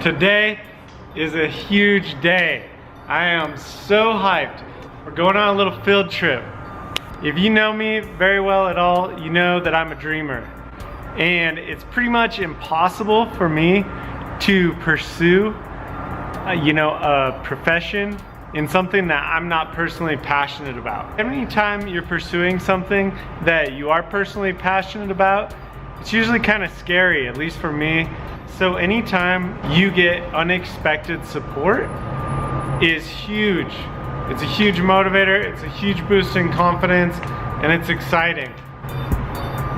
Today is a huge day. I am so hyped. We're going on a little field trip. If you know me very well at all, you know that I'm a dreamer. And it's pretty much impossible for me to pursue a profession in something that I'm not personally passionate about. Every time you're pursuing something that you are personally passionate about, it's usually kind of scary, at least for me. So anytime you get unexpected support is huge. It's a huge motivator, it's a huge boost in confidence, and it's exciting.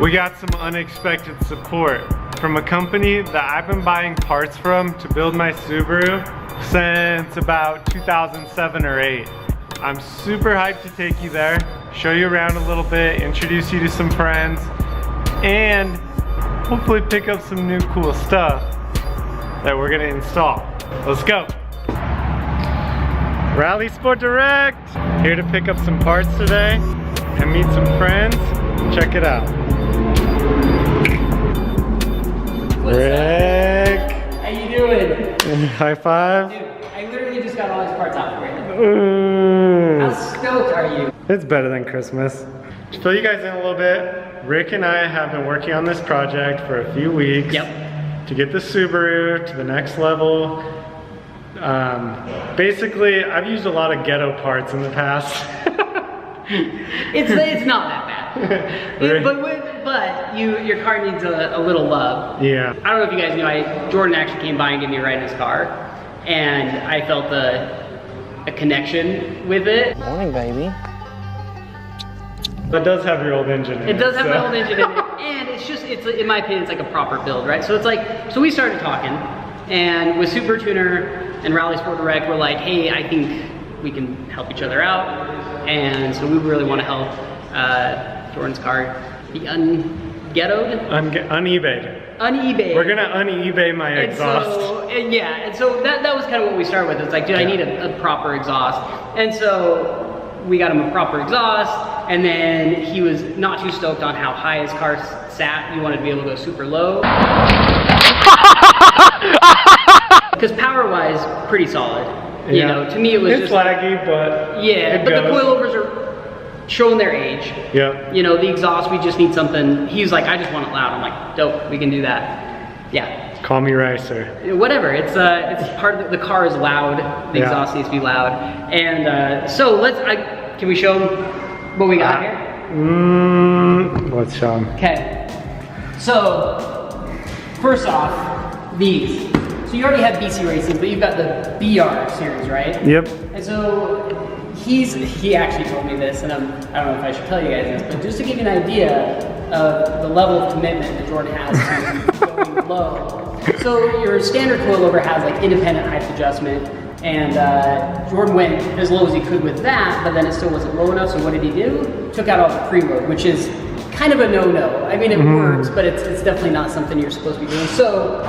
We got some unexpected support from a company that I've been buying parts from to build my Subaru since about 2007 or 8. I'm super hyped to take you there, show you around a little bit, introduce you to some friends, and hopefully pick up some new cool stuff that we're gonna install. Let's go. Rallysport Direct, here to pick up some parts today and meet some friends. Check it out. Rick. How you doing? High five. Dude, I literally just got all these parts out for you. Ooh. How stoked are you? It's better than Christmas. To fill you guys in a little bit, Rick and I have been working on this project for a few weeks. Yep. To get the Subaru to the next level. Basically, I've used a lot of ghetto parts in the past. It's not that bad. But your car needs a little love. Yeah. I don't know if you guys know, Jordan actually came by and gave me a ride in his car, and I felt a connection with it. Morning, baby. It does have your old engine in it. It does have my old engine in it, and it's in my opinion, it's like a proper build, right? So so we started talking, and with Super Tuner and Rallysport Direct, we're like, hey, I think we can help each other out, and so we really want to help Jordan's car be un-ghettoed? Un-eBayed. Un-eBayed. We're gonna un-eBay my exhaust. And so that was kind of what we started with. It's like, dude, I need a proper exhaust. And so we got him a proper exhaust, and then he was not too stoked on how high his car sat. He wanted to be able to go super low. Because power-wise, pretty solid. Yeah. You know, to me it was it's laggy, but yeah. But the coilovers are showing their age. Yeah. You know, the exhaust, we just need something. He's like, I just want it loud. I'm like, dope, we can do that. Yeah. Call me Ricer. Whatever. It's part of the car is loud. The exhaust needs to be loud. And so can we show them what we got here? Let's show them. Okay. So first off, these. So you already have BC Racing, but you've got the BR series, right? Yep. And so he actually told me this, and I don't know if I should tell you guys this, but just to give you an idea of the level of commitment that Jordan has to going low. So your standard coilover has like independent height adjustment, and Jordan went as low as he could with that, but then it still wasn't low enough, so what did he do? Took out all the preload, which is kind of a no-no. I mean, it works, but it's definitely not something you're supposed to be doing. So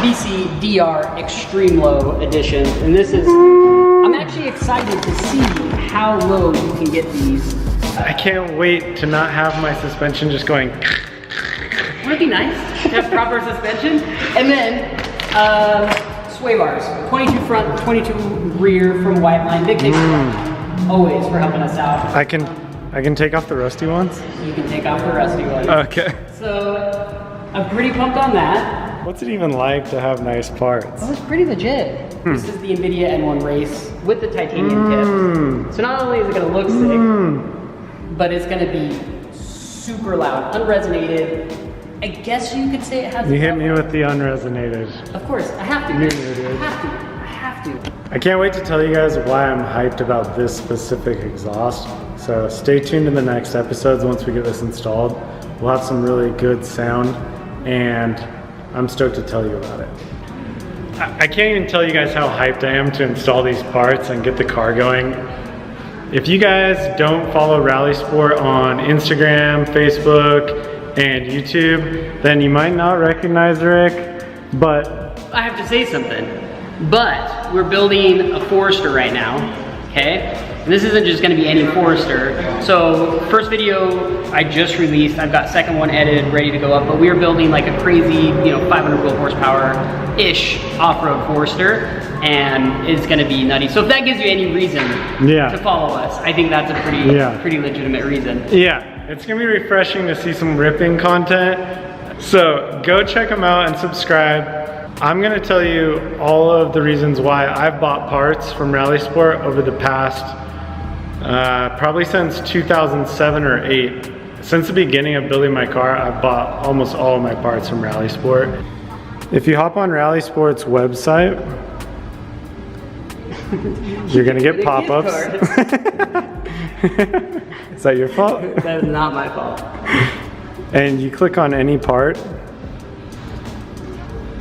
BC DR Extreme Low Edition, and this is, I'm actually excited to see how low you can get these. I can't wait to not have my suspension just going. Wouldn't it be nice to have proper suspension? And then sway bars, 22 front, 22 rear from Whiteline, big always for helping us out. I can take off the rusty ones? You can take off the rusty ones. Okay. So I'm pretty pumped on that. What's it even like to have nice parts? Oh, it's pretty legit. This is the NVIDIA N1 Race with the titanium tip. So not only is it going to look sick, but it's going to be super loud, unresonated. I guess you could say it has. You hit me with the unresonated. Of course, I have to. I have to. I can't wait to tell you guys why I'm hyped about this specific exhaust. So stay tuned in the next episodes once we get this installed. We'll have some really good sound, and I'm stoked to tell you about it. I can't even tell you guys how hyped I am to install these parts and get the car going. If you guys don't follow Rallysport on Instagram, Facebook, and YouTube, then you might not recognize Rick, but I have to say something. But we're building a Forester right now, okay? And this isn't just gonna be any Forester. So first video I just released, I've got second one edited, ready to go up, but we are building like a crazy, 500 wheel horsepower-ish off-road Forester, and it's gonna be nutty. So if that gives you any reason to follow us, I think that's a pretty legitimate reason. Yeah, it's gonna be refreshing to see some ripping content. So go check them out and subscribe. I'm gonna tell you all of the reasons why I've bought parts from Rallysport over the past, probably since 2007 or 8. Since the beginning of building my car, I've bought almost all of my parts from Rallysport. If you hop on Rallysport's website, you're gonna get pop-ups. Is that your fault? That is not my fault. And you click on any part,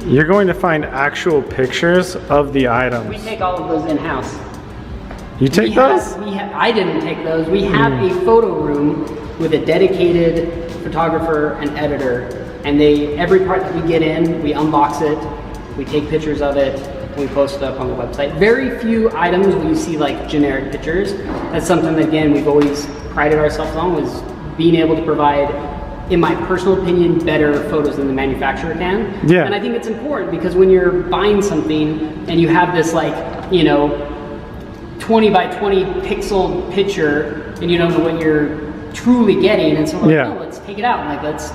you're going to find actual pictures of the items. We take all of those in-house. You take those? I didn't take those. We have a photo room with a dedicated photographer and editor, and every part that we get in, we unbox it, we take pictures of it, and we post it up on the website. Very few items will you see like generic pictures. That's something that, again, we've always prided ourselves on, was being able to provide, in my personal opinion, better photos than the manufacturer can. Yeah. And I think it's important because when you're buying something and you have this 20 by 20 pixel picture and you don't know what you're truly getting, and so no, let's take it out, like let's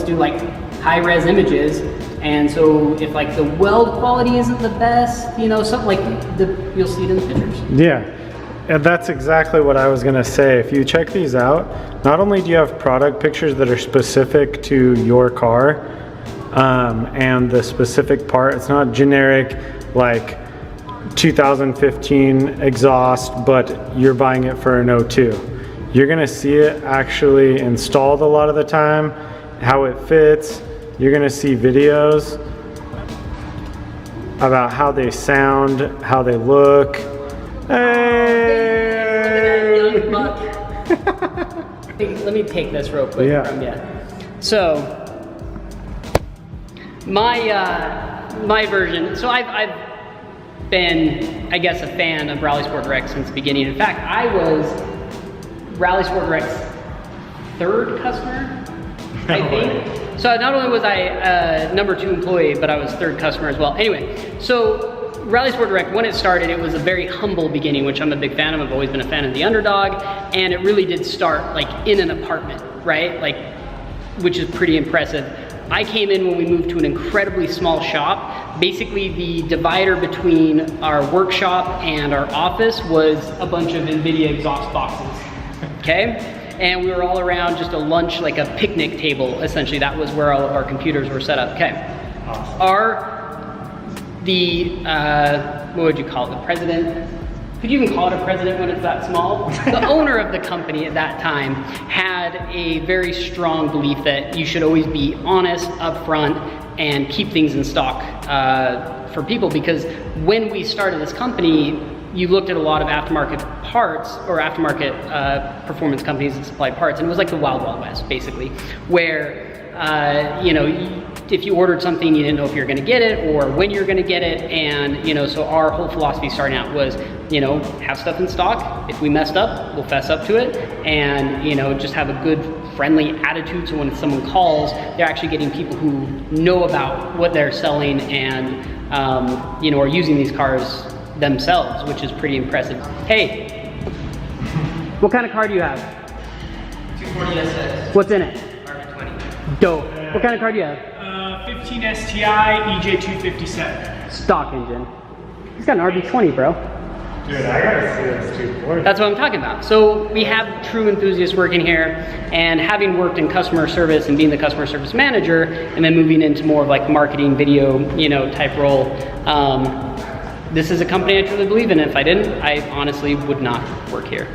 do like high res images. And so if like the weld quality isn't the best, something like you'll see it in the pictures. Yeah. And that's exactly what I was gonna say. If you check these out, not only do you have product pictures that are specific to your car and the specific part, it's not generic like 2015 exhaust, but you're buying it for an 02. You're gonna see it actually installed a lot of the time, how it fits. You're gonna see videos about how they sound, how they look. Hey! Let me take this real quick from you. So, my version. So I've been, I guess, a fan of Rallysport Direct since the beginning. In fact, I was Rallysport Direct's third customer, I think. So not only was I a number 2 employee, but I was third customer as well. Anyway, so Rallysport Direct, when it started, it was a very humble beginning, which I'm a big fan of. I've always been a fan of the underdog, and it really did start like in an apartment, right? Like, which is pretty impressive. I came in when we moved to an incredibly small shop. Basically, the divider between our workshop and our office was a bunch of NVIDIA exhaust boxes, okay? And we were all around just a lunch, like a picnic table, essentially. That was where all of our computers were set up, okay? Awesome. What would you call it, the president? Could you even call it a president when it's that small? The owner of the company at that time had a very strong belief that you should always be honest, upfront, and keep things in stock for people, because when we started this company, you looked at a lot of aftermarket parts or aftermarket performance companies that supplied parts, and it was like the Wild Wild West, basically, where if you ordered something, you didn't know if you were gonna get it or when you're gonna get it. And so our whole philosophy starting out was, have stuff in stock. If we messed up, we'll fess up to it, and just have a good friendly attitude, so when someone calls, they're actually getting people who know about what they're selling and are using these cars themselves, which is pretty impressive. Hey, what kind of car do you have? 240 SS. What's in it? RB20. Dope. What kind of car do you have? 15 STI EJ257. Stock engine. He's got an RB20, bro. Dude, I gotta see this 240. That's what I'm talking about. So we have true enthusiasts working here, and having worked in customer service and being the customer service manager, and then moving into more of like marketing, video, type role, this is a company I truly believe in. If I didn't, I honestly would not work here.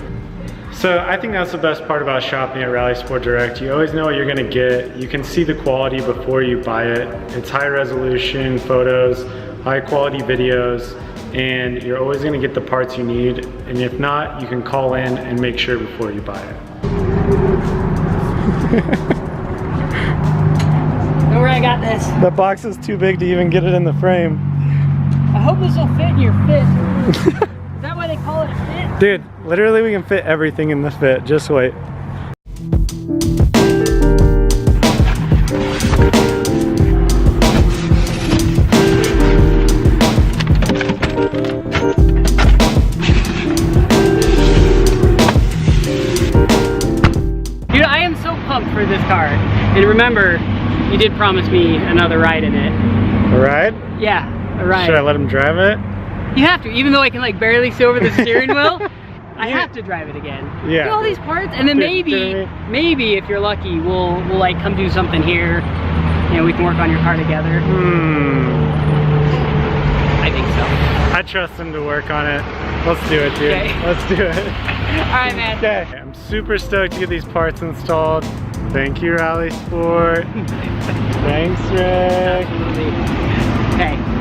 So I think that's the best part about shopping at Rallysport Direct. You always know what you're gonna get. You can see the quality before you buy it. It's high resolution photos, high quality videos, and you're always gonna get the parts you need. And if not, you can call in and make sure before you buy it. Don't worry, I got this. The box is too big to even get it in the frame. I hope this will fit in your fit. Is that why they call it a fit? Dude, literally we can fit everything in this Fit. Just wait. Dude, I am so pumped for this car. And remember, you did promise me another ride in it. A ride? Yeah, a ride. Should I let him drive it? You have to, even though I can like barely see over the steering wheel, I have to drive it again. Yeah. Do all these parts, and then maybe if you're lucky, we'll like come do something here, and we can work on your car together. I think so. I trust him to work on it. Let's do it, dude. Okay. Let's do it. All right, man. Okay. I'm super stoked to get these parts installed. Thank you, Rallysport. Thanks, Rick. Absolutely. Okay.